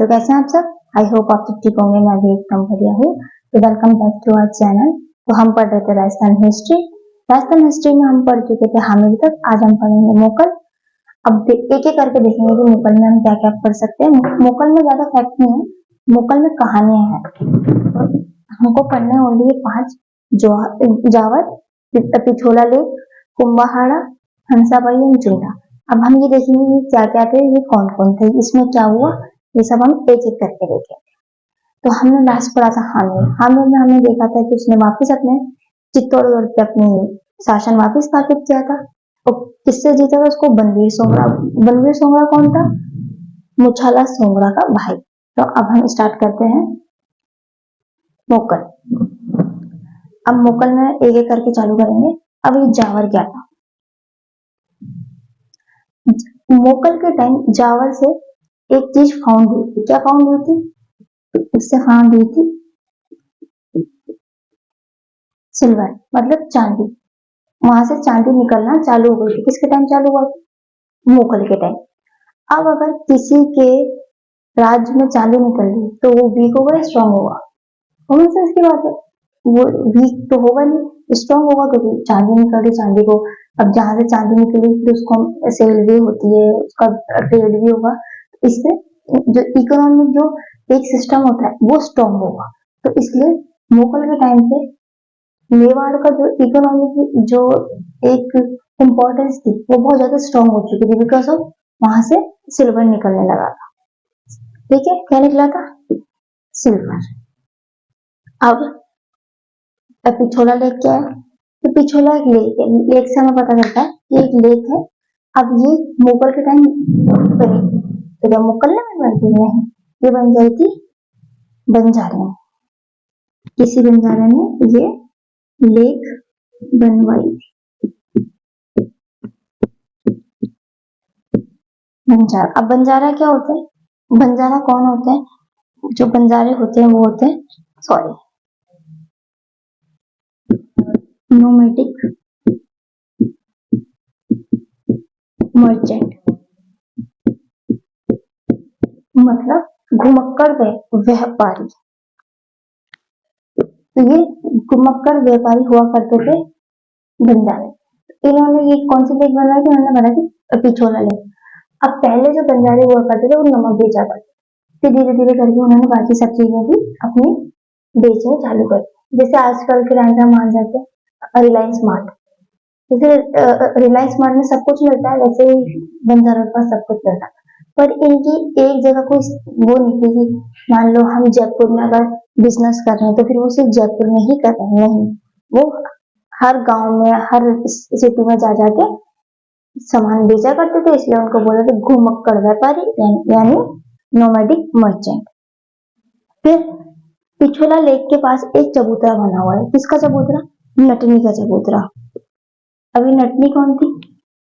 तो कैसे हैं आप सब? आई होप आप सब ठीक होंगे। मैं भी एकदम बढ़िया हूँ। तो welcome back to our channel. तो हम पढ़ रहे थे राजस्थान हिस्ट्री। राजस्थान हिस्ट्री में हम पढ़ चुके थे हामिद तक। आज हम पढ़ेंगे मुगल। अब एक एक करके देखेंगे कि मुगल में हम क्या क्या पढ़ सकते हैं। मुगल में ज्यादा फैक्ट नहीं है, मुगल में कहानियां हैं। तो हमको पढ़ने होंगे ये 5: जावर, पिछोला लेक, कुंभाहाड़ा, हंसाबाई और चूड़ा। अब हम ये देखेंगे ये क्या क्या थे, ये कौन कौन थे, इसमें क्या हुआ, ये सब हम एक एक करके देखेंगे। तो हमने लास्ट पढ़ा था हामिद। हामिद में हमने देखा था कि उसने वापस अपने चित्तौड़गढ़ पे अपनी शासन वापस स्थापित किया था। और किससे जीता था उसको? बनवीर सोंगड़ा। बनवीर सोंगड़ा कौन था? मुछाला सोंगड़ा का भाई। तो अब हम स्टार्ट करते हैं मुगल। अब मुगल में एक एक करके चालू करेंगे। अब ये जावर क्या था? मुगल के टाइम जावर से एक चीज फाउंड हुई थी। क्या फाउंड हुई थी? उससे फाउंड हुई थी सिल्वर, मतलब चांदी। वहां से चांदी निकलना चालू हो गई थी। किसके टाइम चालू हुआ? मुगल के टाइम। अब अगर किसी के राज्य में चांदी निकल रही तो वो वीक होगा, स्ट्रांग होगा? कॉमन सेंस की बात है। वो वीक तो होगा नहीं, स्ट्रांग होगा, क्योंकि चांदी निकल रही। चांदी को अब जहां से चांदी निकली फिर उसको सेल भी होती है, उसका ट्रेड भी होगा। इससे जो इकोनॉमिक जो एक सिस्टम होता है वो स्ट्रांग होगा। तो इसलिए मुगल के टाइम पे मेवाड़ का जो इकोनॉमिक जो एक इम्पोर्टेंस थी वो बहुत ज्यादा स्ट्रांग हो चुकी थी, बिकॉज ऑफ वहां से सिल्वर निकलने लगा था। ठीक है, क्या निकला था? सिल्वर। अब पिछोला लेक क्या है? तो पिछोला एक लेक है। लेक से हमें पता चलता है कि एक लेक है। अब ये मुगल के टाइम बनी, तो क्या मुगल ने बनवाई थी? नहीं, ये बन जाई थी बंजारे ने। किसी बंजारे ने ये लेक बनवाई थी। बंजारा। अब बंजारा क्या होते हैं? बंजारा कौन होते हैं? जो बंजारे होते हैं वो होते हैं, सॉरी, नोमैडिक मर्चेंट, मतलब घुमक्कड़ व्यापारी। तो ये घुमक्कड़ व्यापारी हुआ करते थे बंजारे। इन्होंने ये कौन सी लेक बनवाई थी? उन्होंने बनाई थी पिछोला लेक। अब पहले जो बंजारे हुआ करते थे वो नमक बेचा करते, फिर धीरे धीरे करके उन्होंने बाकी सब चीजें भी अपनी बेचना चालू कर दी। जैसे आजकल के राजा मान जाते हैं रिलायंस स्मार्ट। जैसे रिलायंस स्मार्ट में सब कुछ मिलता है, वैसे ही बंजारों के पास सब कुछ मिलता है। पर इनकी एक जगह कोई वो नहीं थी कि मान लो हम जयपुर में अगर बिजनेस कर रहे हैं तो फिर वो सिर्फ जयपुर में ही कर रहे हैं, नहीं, वो हर गांव में हर सिटी में जा जाके सामान बेचा करते थे। इसलिए उनको बोला थे घुमक्कड़ व्यापारी, यानी नोमैडिक मर्चेंट। फिर पिछोला लेक के पास एक चबूतरा बना हुआ है। किसका चबूतरा? नटनी का चबूतरा। अभी नटनी कौन थी?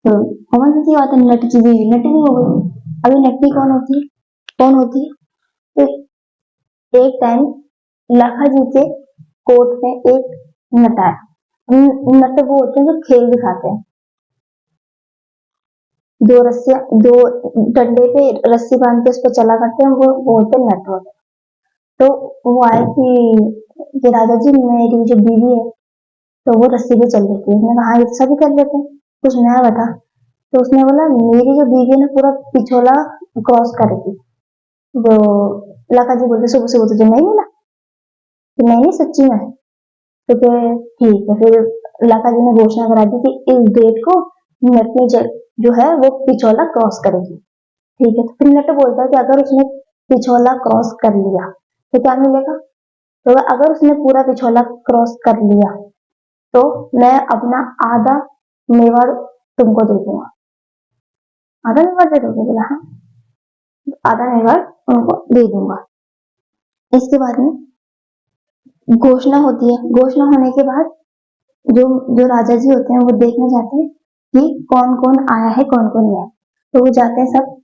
तो कौन सी बात है, नट की बीवी नटनी हो गई। अभी नटनी कौन होती है? कौन होती है? तो एक टाइम लाखा जी के कोर्ट में एक नट आया। नट वो होते हैं जो खेल दिखाते हैं। दो रस्सियां, दो डंडे पे रस्सी बांध के उस पर चला करते हैं, वो होते हैं नट होते। तो वो आए कि राजा जी मेरी जो बीवी है तो वो रस्सी पे चल लेती है। मैंने कहा हाँ, ये तो सभी कर लेते हैं, कुछ नया बता। तो उसने बोला मेरी जो बीवी ने पूरा पिछोला क्रॉस कर दी। वो लाखा जी बोलते सुबह सुबह तुझे नहीं मिला? कि नहीं नहीं सच्ची में। तो फिर ठीक है, फिर लाखा जी ने घोषणा करा दी कि इस डेट को नटनी जो है वो पिछोला क्रॉस करेगी। ठीक है, तो फिर नट बोलता है कि अगर उसने पिछोला क्रॉस कर लिया तो क्या मिलेगा? तो अगर उसने पूरा पिछोला क्रॉस कर लिया तो मैं अपना आधा मेवाड़ तुमको दे दूंगा। आधा मेवाड़ दे दोगे? बोला हाँ, आधा मेवाड़ उनको दे दूंगा। इसके बाद में घोषणा होती है। घोषणा होने के बाद जो जो राजा जी होते हैं वो देखने जाते हैं कि कौन कौन आया है कौन कौन नहीं आया। तो वो जाते हैं सब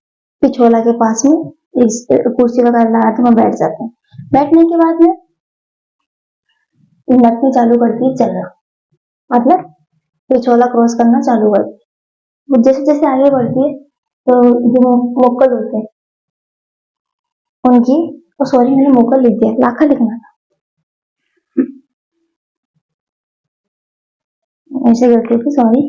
पिछोला के पास में, इस कुर्सी वगैरह लगा के वहां बैठ जाते हैं। बैठने के बाद में नटनी चालू करती है चलना, मतलब पिछोला क्रॉस करना चालू करती है। वो जैसे जैसे आगे बढ़ती है तो जो मुगल होते हैं उनकी, सॉरी मैंने मुकर लिख दिया, लाखा लिखना था, ऐसे गलती थी, सॉरी।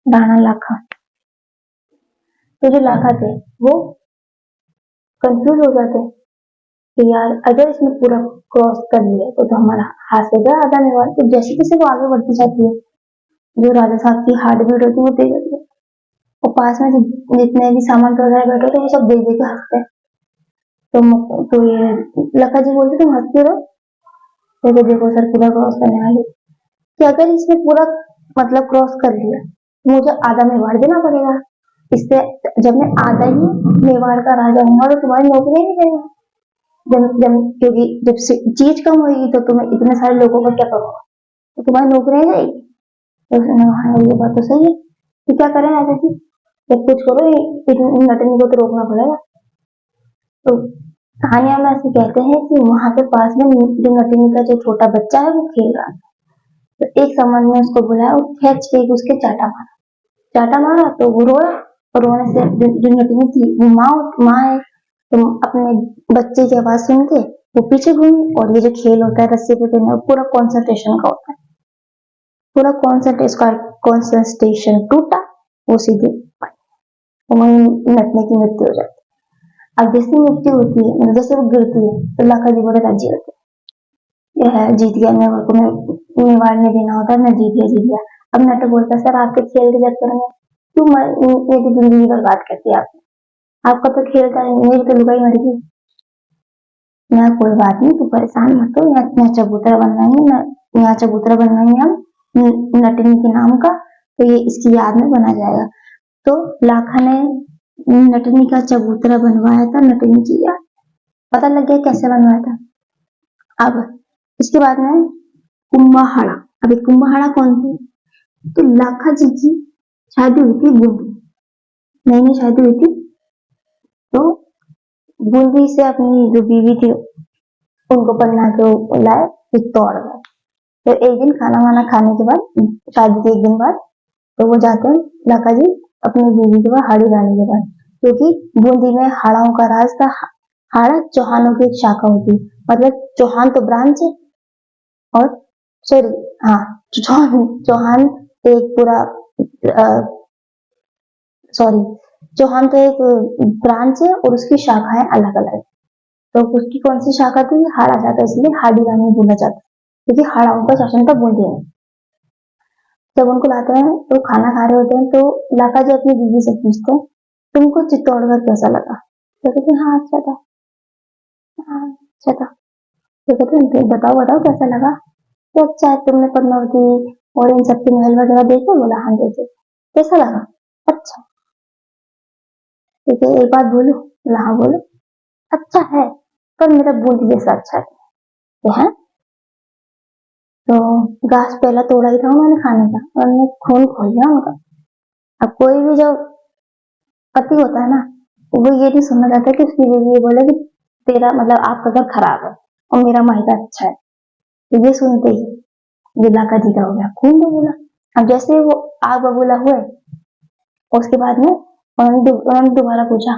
राणा लाखा। तो जो लाखा थे वो कंफ्यूज हो जाते कि यार अगर इसने पूरा क्रॉस कर लिया तो हमारा हाथ से गया आधा मेवाड़। तो जैसे जैसे वो आगे बढ़ती जाती है, जो राजा साहब की हार्ट बीट होती है वो तेज होती है, और पास में जितने भी सामान वगैरह बैठे थे वो सब देख देख के हंसते हैं। तो ये लखा जी बोलते तुम हंस क्यों रहो, देखो देखो सर पूरा क्रॉस करने वाली, कि अगर इसने पूरा मतलब क्रॉस कर लिया तो मुझे आधा मेवाड़ देना पड़ेगा, इससे जब मैं आधा ही मेवाड़ का राजा हूँ तो तुम्हारी नौकरी नहीं जाएगा। जब जब क्योंकि जब चीज कम होगी तो तुम्हें इतने सारे लोगों का क्या पड़ेगा, तो तुम्हारी नौकरी जाएगी। तो उसने हाँ ये बात तो सही है, तो क्या करें राजा जी, जब कुछ करो नटनी को तो रोकना पड़ेगा। तो कहानियां में ऐसे कहते हैं कि वहां पे पास में जो नटनी का जो छोटा बच्चा है वो खेल रहा था, तो एक समन ने उसको बुलाया और खेच के उसके चाटा मारा तो वो रोया, और रोने से जो नटनी थी वो माँ है, तो अपने बच्चे की आवाज सुन के वो पीछे घूमी, और ये जो खेल होता है रस्सी पे तैरना पूरा कॉन्सेंट्रेशन का होता है, पूरा कॉन्सेंट्रेशन टूटा, वो सीधे वहीं नटने की मृत्यु हो जाती है। अब जैसे मृत्यु होती है मतलब जैसे वो गिरती है तो लाखा जी बड़े राज्य होते हैं, यह है जीत गया, मेरे को मेवाड़ में देना होता है, मैं जीत गया। अब नट बोलता है सर आपके खेल के चक्कर में क्यों मेरी जिंदगी बर्बाद करती है आपने, आपका तो खेल था, मेरी तो लुगाई मर गई। मैं कोई बात नहीं, तू परेशान मत हो, यहाँ चबूतरा बनवाएंगे, यहाँ चबूतरा बनवाएंगे हम नटनी के नाम का, तो ये इसकी याद में बना जाएगा। तो लाखा ने नटनी का चबूतरा बनवाया था नटनी की याद, पता लग गया कैसे बनवाया था। अब इसके बाद में कुंभहाड़ा, अभी कुंभहाड़ा कौन थे, तो लाखा जी की शादी हुई थी बूंदी, नई नई शादी हुई थी, तो बूंदी से अपनी जो बीवी थी उनको पन्ना के लाए चित्तौड़ में। तो एक दिन खाना वाना खाने के बाद, शादी के एक दिन बाद, तो वो जाते हैं लाखा जी अपनी बीवी के पास, हाड़ी रानी के पास, क्योंकि बूंदी में हाड़ाओं का राज था। हाड़ा चौहानों की एक शाखा होती है, मतलब चौहान तो ब्रांच है, और सॉरी हाँ चौहान एक पूरा सॉरी चौहान तो एक ब्रांच है और उसकी शाखाएं अलग अलग, तो उसकी कौन सी शाखा थी, हाड़ा शाखा, इसलिए हाड़ी रानी बोला जाता है, क्योंकि हाड़ाओं का शासन था बूंदी में। जब उनको लाते हैं तो खाना खा रहे होते हैं, तो लाखा जी अपनी बीवी से पूछते हैं तुमको चित्तौड़गढ़ कैसा लगा, तो कहते हैं हाँ अच्छा था, हाँ अच्छा था। तो कहते हैं बताओ बताओ कैसा लगा, तो अच्छा है, तुमने पद्मावती और इन सबके महल वगैरह देखे, बोला हाँ देखे, कैसा लगा, अच्छा, ठीक है एक बात बोलो, बोला हाँ बोलो, अच्छा है पर मेरा बूंदी जैसा अच्छा है। तो घास पहला तोड़ा ही था उन्होंने खाने का, और उन्होंने खून खोल दिया उनका। अब कोई भी जो पति होता है ना, वो ये नहीं सुनना चाहता कि उसकी बीवी ये बोले कि तेरा मतलब आपका घर खराब है और मेरा मायका अच्छा है, तो ये सुनते ही लाखा जी का हो गया खून बबूला। अब जैसे वो आग बबूला हुए, उसके बाद में उन्होंने दोबारा पूछा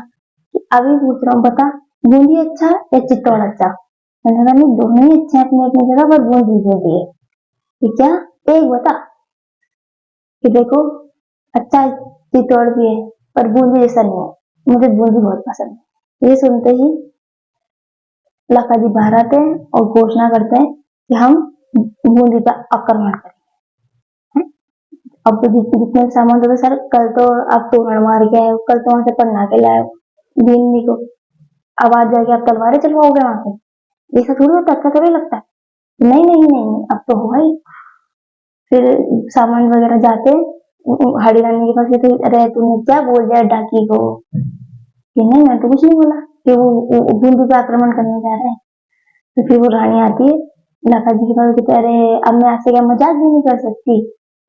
कि अभी पूछ रहा हूँ बता, बूंदी अच्छा या चित्तौड़ अच्छा, मैंने कहा नहीं दोनों ही अच्छे हैं अपनी अपनी जगह, पर बूंदी है कि क्या, एक बता कि देखो अच्छा चित्तौड़ भी है पर बूंदी जैसा नहीं है, मुझे बूंदी बहुत पसंद है। ये सुनते ही लाखा जी बाहर आते हैं और घोषणा करते हैं कि हम बूंदी का आक्रमण करेंगे। अब तो जितने सामान थे सर, कल तो आप तोरण मार के आए, कल तो वहां से पन्ना के लाए दीनी को, अब आज जाके आप तलवारें चलवाओगे वहां से, ऐसा थोड़ी होता, अच्छा थोड़ी लगता है, नहीं नहीं नहीं अब तो होगा ही। फिर सामान वगैरह जाते हाड़ी रानी के पास, कहते अरे तूने क्या बोल दिया डाकी को, कि नहीं मैं तो कुछ नहीं बोला, कि वो बूंदी पे आक्रमण करने जा रहे हैं। तो फिर वो रानी आती है लाखा जी के पास, कहते अरे अब मैं आपसे क्या मजाक भी नहीं कर सकती,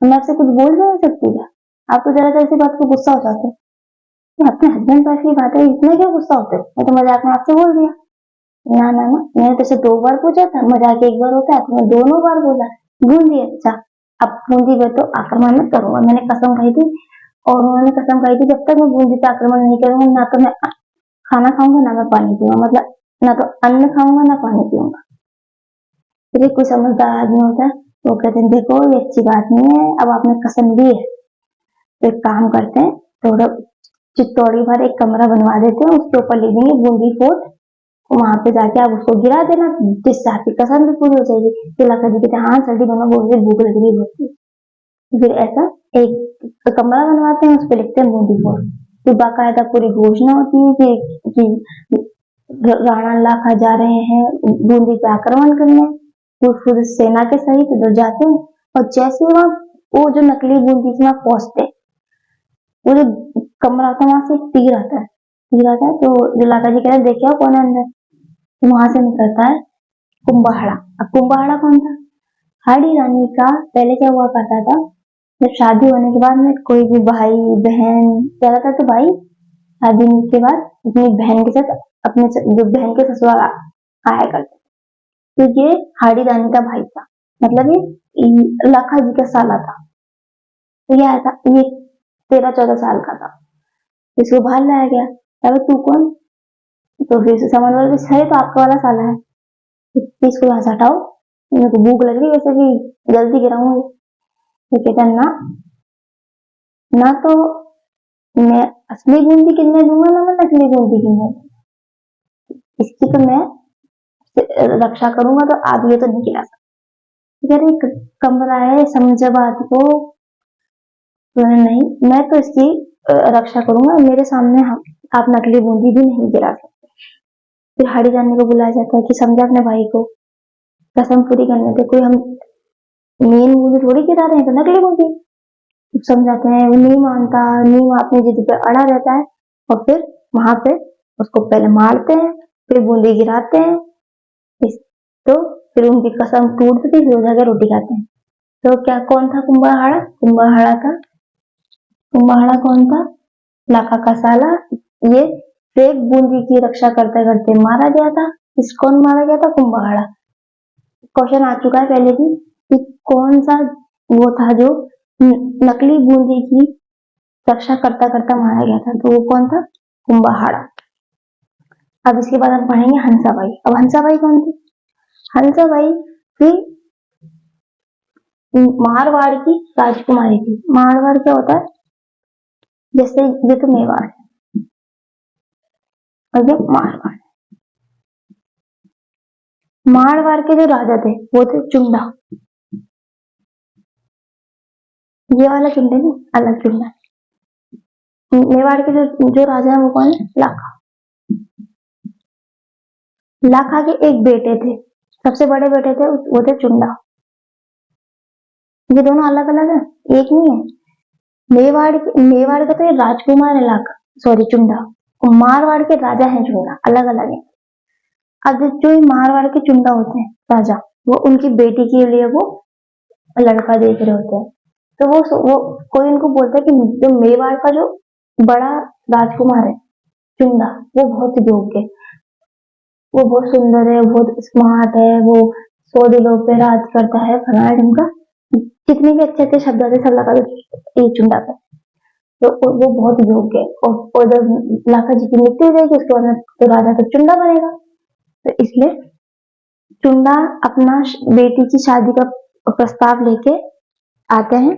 मैं आपसे कुछ बोल भी नहीं सकती क्या, आप तो जरा सा ऐसी बात को गुस्सा हो जाते, अपने हस्बैंड पास की बात है इतना क्या गुस्सा होते, मैं तो मजाक में आपसे बोल दिया। ना ना ना मैंने तुझसे 2 बार पूछा था, मजाक एक बार होता है, तुमने दोनों बार बोला बूंदी अच्छा, अब बूंदी पे तो आक्रमण मत करूंगा, मैंने कसम खाई थी और उन्होंने कसम खाई थी जब तक मैं बूंदी पे आक्रमण नहीं करूंगा ना तो मैं खाना खाऊंगा ना मैं पानी पीऊंगा, मतलब ना तो अन्न खाऊंगा ना पानी पीऊंगा। फिर कोई समझदार आदमी होता है वो कहते हैं देखो ये अच्छी बात नहीं है, अब आपने कसम ली है तो एक काम करते हैं, थोड़ा चित्तौड़ी भर एक कमरा बनवा देते हैं, उसके ऊपर ले देंगे बूंदी फोर्ट, वहां पे जाके आप उसको गिरा देना, जिससे आपकी कसम भी पूरी हो जाएगी। तो लखा जी कहते हाँ जल्दी बनो, बहुत भूख लग रही है बहुत। फिर ऐसा एक कमरा बनवाते हैं, उस पर लिखते हैं बूंदी फोर्ट। फिर बाकायदा पूरी घोषणा होती है कि राणा लाखा जा रहे हैं बूंदी पे आक्रमण करने, वो फिर सेना के सहित इधर जाते हैं। और जैसे वहां वो जो नकली बूंदी के वहां पहुंचते, वो जो कमरा होता है वहां से एक तीर आता है, तीर आता है तो जो लाखा जी कहते हैं देखिए कौन है अंदर, तो वहां से निकलता है कुंभहड़ा। अब कुंभहड़ा कौन था? हाड़ी रानी का पहले क्या हुआ करता था, जब शादी होने के बाद में कोई भी भाई बहन, ज्यादातर तो भाई शादी के बाद अपनी बहन के साथ अपने जो बहन के ससुराल आया करते, तो ये हाड़ी रानी का भाई था, मतलब ये लाखा जी का साला था। तो ये आया था, ये 13-14 साल का था, इसको बाहर लाया गया। अरे तू कौन? तो फिर से समझ वाले है तो आपका वाला साला है, इसको यहाँ से हटाओ, मेरे को भूख लग रही है वैसे भी जल्दी गिराऊंगी। तो कहता ना, ना तो मैं असली बूंदी कितने दूंगा ना मैं नकली बूंदी कितने, इसकी तो मैं रक्षा करूंगा, तो आप ये तो नहीं खिला सकते। यार एक कमरा है, समझ बात को। तो नहीं, मैं तो इसकी रक्षा करूंगा, मेरे सामने आप नकली बूंदी भी नहीं गिरा सकते। फिर हाड़ी जाने को बुलाया जाता है कि समझा अपने भाई को, कसम पूरी करने थे, कोई हम मेन बूंदी थोड़ी गिरा रहे हैं, तो नकली बूंदी समझाते हैं। वो नहीं मानता, नहीं अपनी जिद पे अड़ा रहता है, और फिर वहां पे उसको पहले मारते हैं, फिर बूंदी गिराते हैं। तो फिर उनकी कसम टूटती थी, फिर हो जाकर रोटी खाते हैं। तो क्या कौन था कुंभहाड़ा? कुंभहाड़ा था, कुंभहाड़ा कौन था? लाखा का साला। ये फेक बूंदी की रक्षा करते करते मारा गया था। इस कौन मारा गया था? कुंभहाड़ा। क्वेश्चन आ चुका है पहले भी कि कौन सा वो था जो नकली बूंदी की रक्षा करता करता मारा गया था, तो वो कौन था? कुंभहाड़ा। अब इसके बाद हम पढ़ेंगे हंसाबाई। अब हंसाबाई कौन थी? हंसाबाई थी मारवाड़ की राजकुमारी थी। मारवाड़ क्या होता है? जैसे ये तो मेवाड़ है और ये मारवाड़। मारवाड़ के जो राजा थे वो थे चुंडा। ये वाला चुंडा नहीं, अलग चुंडा। मेवाड़ के जो राजा है वो कौन है? लाखा। लाखा के एक बेटे थे, सबसे बड़े बेटे थे वो थे चुंडा। ये दोनों अलग अलग है, एक नहीं है। मेवाड़ का तो ये राजकुमार है लाखा, सॉरी चुंडा, और मारवाड़ के राजा है चुंडा, अलग अलग है। अब जो मारवाड़ के चुंडा होते हैं राजा, वो उनकी बेटी के लिए वो लड़का देख रहे होते हैं। तो वो कोई उनको बोलता है कि जो मेवाड़ का जो बड़ा राजकुमार है चुंडा, वो बहुत योग्य है, वो बहुत सुंदर है, बहुत स्मार्ट है, वो 100 दिलों पे राज करता है, फलाना ढंग का, जितने भी अच्छे अच्छे शब्द आते सब लगा दो चुंडा का। तो वो बहुत योग्य है, और जब लाखा जी की मृत्यु हो जाएगी उसके बाद तो राजा तो चुंडा बनेगा। तो इसलिए चुंडा अपना बेटी की शादी का प्रस्ताव लेके आते हैं।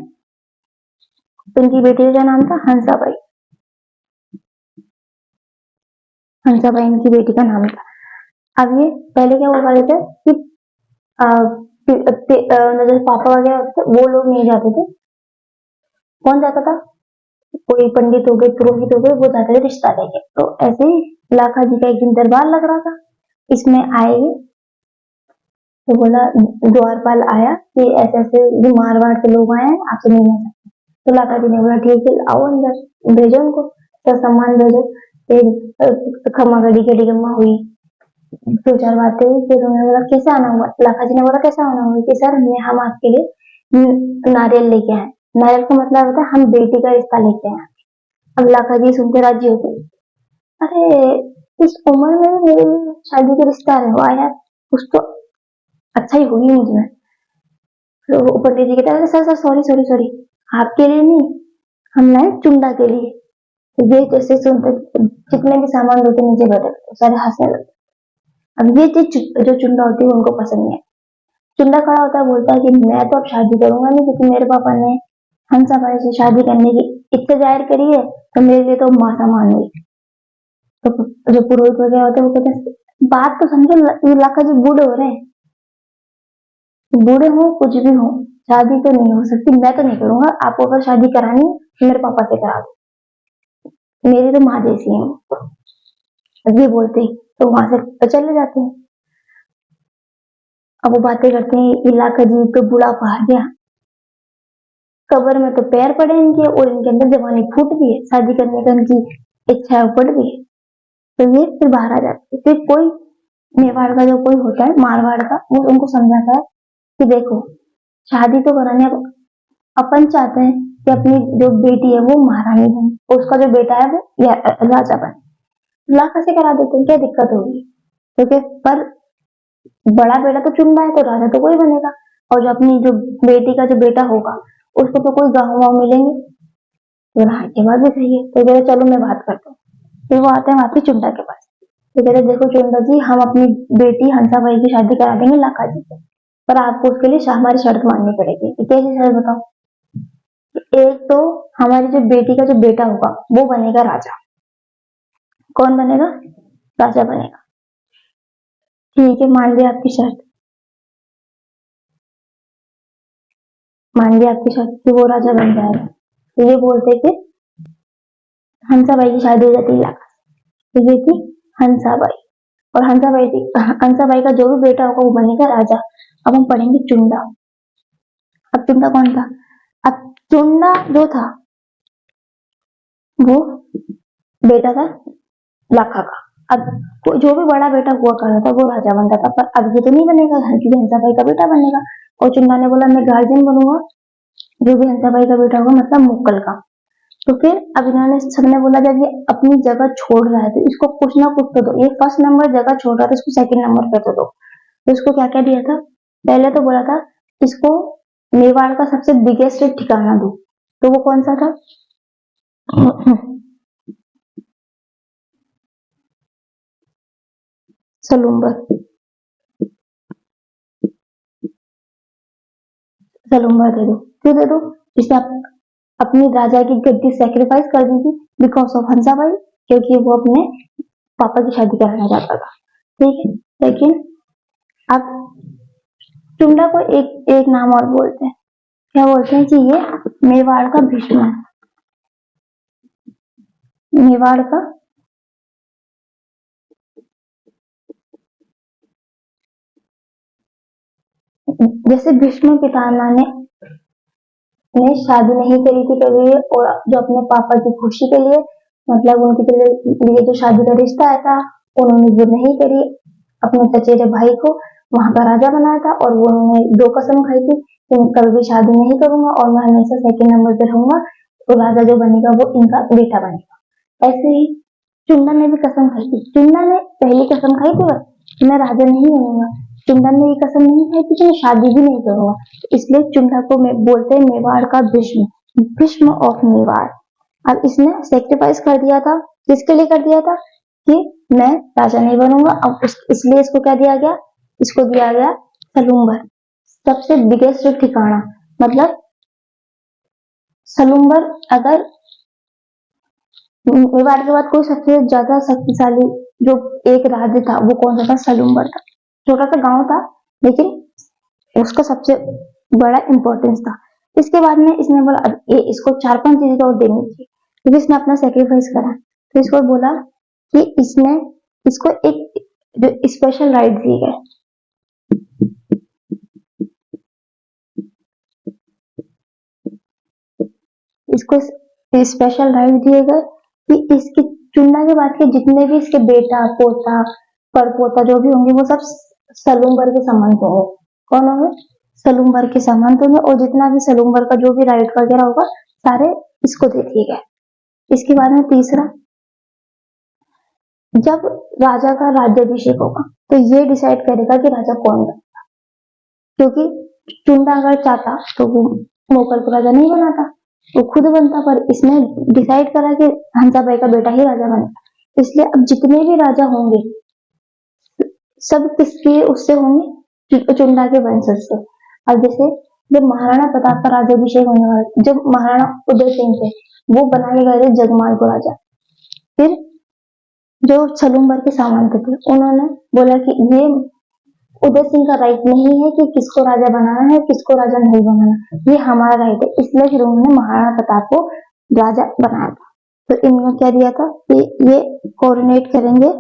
उनकी बेटी का क्या नाम था? हंसाबाई। हंसाबाई इनकी बेटी का नाम था। अब ये पहले क्या हुआ करते थे कि जैसे पापा वगैरह होते थे वो लोग नहीं जाते थे। कौन जाता था? कोई पंडित हो गए, पुरोहित हो गए, वो जाते थे रिश्ता लेके। तो ऐसे ही लाखा जी का एक दिन दरबार लग रहा था, इसमें आएगी, तो बोला द्वारपाल आया कि ऐसे ऐसे जो मारवाड़ के लोग आए हैं आपसे मिलना चाहते हैं। तो लाखा जी ने बोला ठीक है आओ अंदर, भेजो उनको, तो सम्मान भेजो। फिर खम्मा गड़ी गड़ी गम्मा हुई, 2-4 बातें हुई, फिर उन्होंने बोला कैसे आना हुआ? लाखा जी ने बोला कैसे आना हुआ? कि सर हम आपके लिए नारियल लेके आए। नारियल का मतलब होता है हम बेटी का रिश्ता लेके आए। अब लाखा जी सुनते राजी हो गए, अरे इस उम्र में मेरी शादी के रिश्ता रहे यार, कुछ तो अच्छा ही होगी मुझमें। तो पंडित जी कहते हैं sir sir sorry sorry sorry, आपके लिए नहीं, हम लाए चुंडा के लिए। तो ये जैसे सुनते जितने भी सामान होते नीचे बैठे रहते, सारे हंसने लगते। अब ये चीज जो चुंडा होती है उनको पसंद नहीं है। चुंडा खड़ा होता है, बोलता है कि मैं तो अब शादी करूंगा नहीं, क्योंकि मेरे पापा ने हंसा भाई से शादी करने की इच्छा जाहिर करी है, तो मेरे लिए तो मां समान हुई। तो जो पुरोहित वगैरह होते हैं वो कहते हैं बात तो समझो, ये लाखा जी बूढ़े हो रहे हैं, बूढ़े हो कुछ भी हो, शादी तो नहीं हो सकती, मैं तो नहीं करूंगा, आपको अगर शादी करानी है तो मेरे पापा से करा दो, मेरी तो माँ जैसी है। अब ये बोलते ही तो वहां से चले जाते हैं। अब वो बातें करते हैं, इलाका जी तो बुढ़ापा आ गया, कब्र में तो पैर पड़े इनके, और इनके अंदर जवानी फूट भी है, शादी करने का इनकी इच्छा बढ़ भी है। तो ये फिर बाहर आ जाते हैं। फिर कोई मेवाड़ का जो कोई होता है, मारवाड़ का, वो उनको समझाता है कि देखो शादी तो कराने, अपन चाहते हैं कि अपनी जो बेटी है वो महारानी बने, और उसका जो बेटा है वो राजा बने। लाखा से करा देते हैं, क्या दिक्कत होगी? क्योंकि पर बड़ा बेटा तो चुन रहा है, तो राजा तो कोई बनेगा, और जो अपनी जो बेटी का जो बेटा होगा उसको तो कोई गाँव वाँव मिलेंगे। तो हाँ ये बात भी सही है। तो कहते चलो मैं बात करता हूँ। फिर वो आते हैं वहां पे चुंडा के पास। तो कहते देखो चुंडा जी, हम अपनी बेटी हंसा भाई की शादी करा देंगे लाखा जी से, पर आपको उसके लिए हमारी शर्त माननी पड़ेगी। कैसी शर्त बताओ? एक तो हमारी जो बेटी का जो बेटा होगा वो बनेगा राजा। कौन बनेगा? राजा बनेगा। ठीक है, मान लिया आपकी शर्त, मान लिया आपकी शर्त कि वो राजा बन जाएगा। तो ये बोलते कि हंसाबाई की शादी हो जाती है। तो ये थी हंसाबाई, और हंसाबाई का जो भी बेटा होगा वो बनेगा राजा। अब हम पढ़ेंगे चुंडा। अब चुंडा कौन था? अब चुंडा जो था वो बेटा था लाखा का। अब जो भी बड़ा बेटा हुआ करता था वो राजा बनता था, पर अब ये तो नहीं बनेगा, क्योंकि हंसाबाई का बेटा बनेगा। और चुंडा ने बोला मैं गार्जियन बनूंगा जो भी हंसाबाई का बेटा होगा, मतलब मुक्कल का। तो फिर अब इन्होंने सबने बोला जब ये अपनी जगह छोड़ रहा है तो इसको कुछ ना कुछ तो दो। ये फर्स्ट नंबर जगह छोड़ रहा था, इसको सेकंड नंबर पे तो दो। तो इसको क्या क्या दिया था? पहले तो बोला था इसको मेवाड़ का सबसे बिगेस्ट ठिकाना दो। तो वो कौन सा था? सलूम्बर। सलूम्बर दे दो। क्यों दे दो? इसने अपनी राजा की गद्दी सेक्रीफाइस कर दी थी बिकॉज ऑफ हंसाबाई, क्योंकि वो अपने पापा की शादी कराना चाहता था। ठीक है, लेकिन अब चुंडा को एक एक नाम और बोलते हैं। क्या बोलते हैं कि ये मेवाड़ का भीष्म है। मेवाड़ का जैसे भीष्म पितामह ने शादी नहीं करी थी कभी, और जो अपने पापा की खुशी के लिए, मतलब उनके लिए जो शादी का रिश्ता आया था उन्होंने वो नहीं करी। अपने चचेरे भाई को वहां का राजा बनाया था, और वो उन्होंने दो कसम खाई थी कि मैं कभी भी शादी नहीं करूंगा और मैं हमेशा सेकंड नंबर पे रहूंगा, तो राजा जो बनेगा वो इनका बेटा बनेगा। ऐसे ही चुंडा ने भी कसम खाई थी। चुंडा ने पहली कसम खाई थी बस मैं राजा नहीं बनूंगा। चुंडा ने ये कसम नहीं खाई थी कि मैं शादी भी नहीं करूंगा। इसलिए चुंडा को मैं बोलते हैं मेवाड़ का भीष्म, भीष्म ऑफ मेवाड़। अब इसने सेक्रीफाइस कर दिया था। किसके लिए कर दिया था? कि मैं राजा नहीं बनूंगा। अब इसलिए इसको क्या दिया गया? इसको दिया गया सलूम्बर, सबसे बिगेस्ट ठिकाना। मतलब सलूम्बर, अगर मेवाड़ के बाद कोई सबसे ज्यादा शक्तिशाली जो एक राज्य था वो कौन सा था? सलूम्बर था। छोटा सा गांव था, लेकिन उसका सबसे बड़ा इंपॉर्टेंस था। इसके बाद में इसने बोला अब इसको 4-5 चीजें और देनी थी, क्योंकि इसने अपना सेक्रीफाइस करा। तो इसको बोला कि इसने इसको एक जो स्पेशल राइट दिए गए, इसको स्पेशल राइट दिए गए कि इसके चुनना के बाद के जितने भी इसके बेटा पोता परपोता जो भी होंगे वो सब सलूम्बर के संबंध होंगे। कौन होंगे? सलूम्बर के संबंध होंगे, और जितना भी सलूम्बर का जो भी राइट वगैरह होगा सारे इसको दे दिए गए। इसके बाद में तीसरा, जब राजा का राज्याभिषेक होगा तो ये डिसाइड करेगा कि राजा कौन बनेगा, क्योंकि चुंडा अगर चाहता तो वो मोकल को राजा नहीं बनाता, वो खुद बनता, पर इसने डिसाइड करा कि हंसा भाई का बेटा ही राजा बने। इसलिए अब जितने भी राजा होंगे सब किसके उससे होंगे, चुंडा के वंशज से। अब जैसे जब महाराणा प्रताप का राज्याभिषेक होने वाला, जब महाराणा उदय सिंह थे वो बनाए गए थे जगमाल को राजा। फिर जो सलूम्बर के सामंत थे उन्होंने बोला कि ये उदय सिंह का राइट नहीं है कि किसको राजा बनाना है किसको राजा नहीं बनाना, ये हमारा राइट है। इसलिए फिर उन्होंने महाराणा प्रताप को राजा बनाया था। तो इन्होंने क्या दिया था कि ये कोऑर्डिनेट करेंगे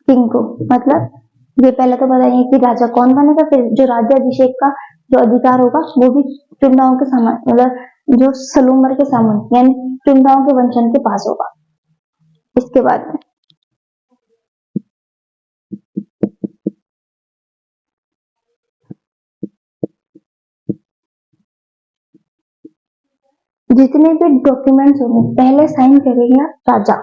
किंग को, मतलब ये पहले तो बताएंगे कि राजा कौन बनेगा, फिर जो राज्याभिषेक का जो अधिकार होगा वो भी चुंडाओं के सामान, मतलब जो सलूम्बर के सामंत यानी चुंडाओं के वंशज के पास होगा। इसके बाद में जितने भी डॉक्यूमेंट्स होंगे पहले साइन करेगा राजा,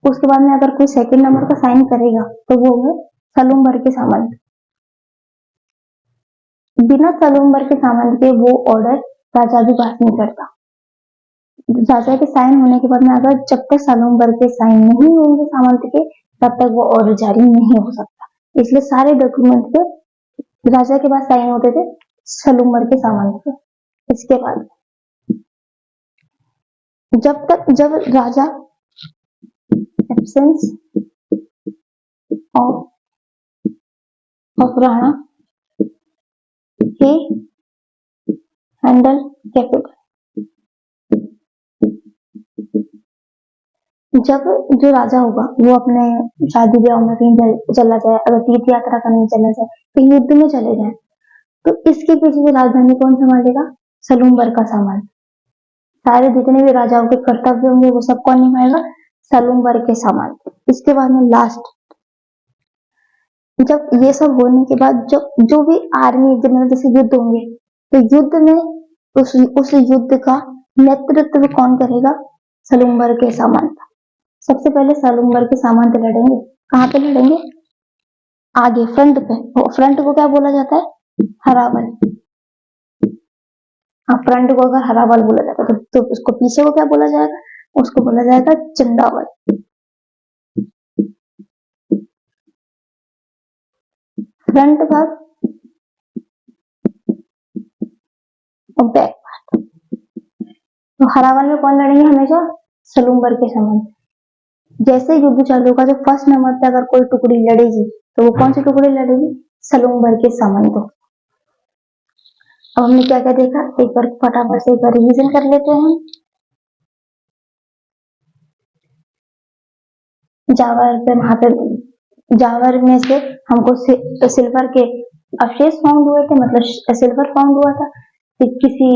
उसके बाद में अगर कोई सेकंड नंबर का साइन करेगा तो वो होंगे सलूम्बर के सामंत। बिना सलूम्बर के सामंत के वो ऑर्डर राजा भी पास नहीं करता। राजा के साइन होने के बाद में अगर जब तक सलूम्बर के साइन नहीं होंगे सामंत के तब तक वो ऑर्डर जारी नहीं हो सकता। इसलिए सारे डॉक्यूमेंट पे राजा के पास साइन होते थे सलूम्बर के सामंत के। इसके बाद जब राजा absence of Rana he handle capital, जब जो राजा होगा वो अपने शादी ब्याह में कहीं चला जाए, अगर तीर्थ यात्रा करने चला जाए, कहीं युद्ध में चले जाए, तो इसके पीछे की राजधानी कौन संभालेगा, सलूम्बर का सामान। सारे जितने भी राजाओं के कर्तव्य होंगे वो सब कौन निभाएगा, सलूम्बर के सामान। इसके बाद में लास्ट जब ये सब होने के बाद जब जो भी आर्मी जैसे युद्ध होंगे तो युद्ध में उस युद्ध का नेतृत्व कौन करेगा, सलूम्बर के सामंत। सबसे पहले सलूम्बर के सामंत लड़ेंगे, कहाँ पे लड़ेंगे, आगे फ्रंट पे। फ्रंट को क्या बोला जाता है, हरावल। हाँ, फ्रंट को अगर हरावल बोला जाता है तो उसको पीछे को क्या बोला जाएगा, उसको बोला जाएगा चंडावल। फ्रंट भाग और बैक पार्ट। तो हरावल में कौन लड़ेंगे, हमेशा सलूम्बर के सामंत। जैसे युद्ध चालू होगा, जो फर्स्ट नंबर पे अगर कोई टुकड़ी लड़ेगी तो वो कौन सी टुकड़ी लड़ेगी, सलूम्बर के सामंत। अब हमने क्या क्या देखा, एक बार फटाफट से एक बार रिवीजन कर लेते हैं। जावर पे वहां पे जावर में से हमको सिल्वर के अवशेष फाउंड हुए थे, मतलब सिल्वर फाउंड हुआ था। किसी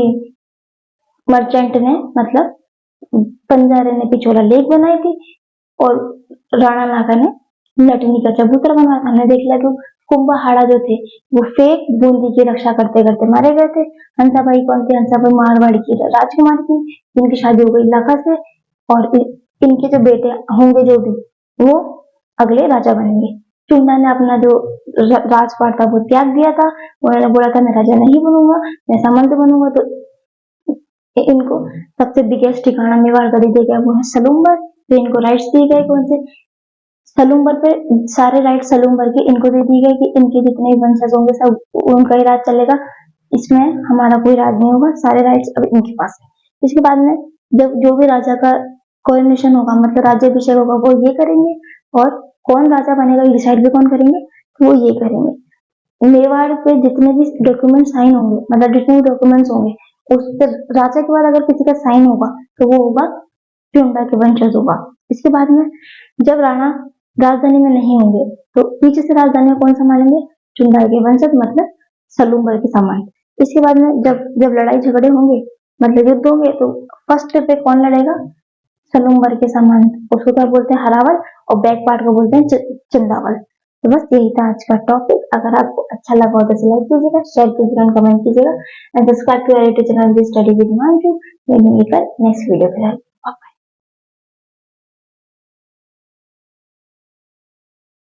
मर्चेंट ने, मतलब पंजारे ने पिछोला लेक बनाई थी और राणा नागा ने नटनी का चबूतरा बनवाया था। हमने देख लिया कि कुंभहाड़ा जो थे वो फेक बूंदी की रक्षा करते करते मारे गए थे। हंसाबाई कौन थी, हंसाबाई मारवाड़ की राजकुमार थी, इनकी शादी हो गई लाखा से, और इनके जो बेटे होंगे जो भी वो अगले राजा बनेंगे। चुंडा ने अपना जो राजपाट था वो त्याग दिया था, उन्होंने बोला था मैं राजा नहीं बनूंगा, मैं सामंत बनूंगा। तो इनको सबसे बिगेस्ट ठिकाना मेवाड़ का दिया गया, वो है सलूम्बर। तो इनको राइट्स दिए गए कौन से, सलूम्बर पे सारे राइट सलूम्बर के इनको दे दिए गए कि इनके जितने वंशज होंगे सब उनका ही राज चलेगा, इसमें हमारा कोई राज नहीं होगा, सारे राइट्स अब इनके पास है। इसके बाद में जब जो भी राजा का कोरोनेशन होगा, मतलब राज्याभिषेक होगा, वो ये करेंगे, और कौन राजा बनेगा डिसाइड भी कौन करेंगे, तो वो ये करेंगे। मेवाड़ पे जितने भी डॉक्यूमेंट साइन होंगे, मतलब जितने भी डॉक्यूमेंट्स होंगे उस पर राजा के बाद अगर किसी का साइन होगा तो वो होगा चुंडा के वंशज होगा। इसके बाद में जब राणा राजधानी में नहीं होंगे तो पीछे से राजधानी में कौन संभालेंगे, चुंडा के वंशज, मतलब सलूम्बर के सामान। इसके बाद में जब लड़ाई झगड़े होंगे, मतलब युद्ध होंगे, तो फर्स्ट पे कौन लड़ेगा, सलूम्बर के सामान, उसको क्या बोलते हैं, हरावल, और बैक पार्ट को बोलते हैं चंदावल। तो बस यही था आज का टॉपिक। अगर आपको अच्छा लगा हो तो लाइक कीजिएगा, शेयर कीजिएगा, कमेंट कीजिएगा and subscribe to our YouTube channel study with Himanshu. Next video पे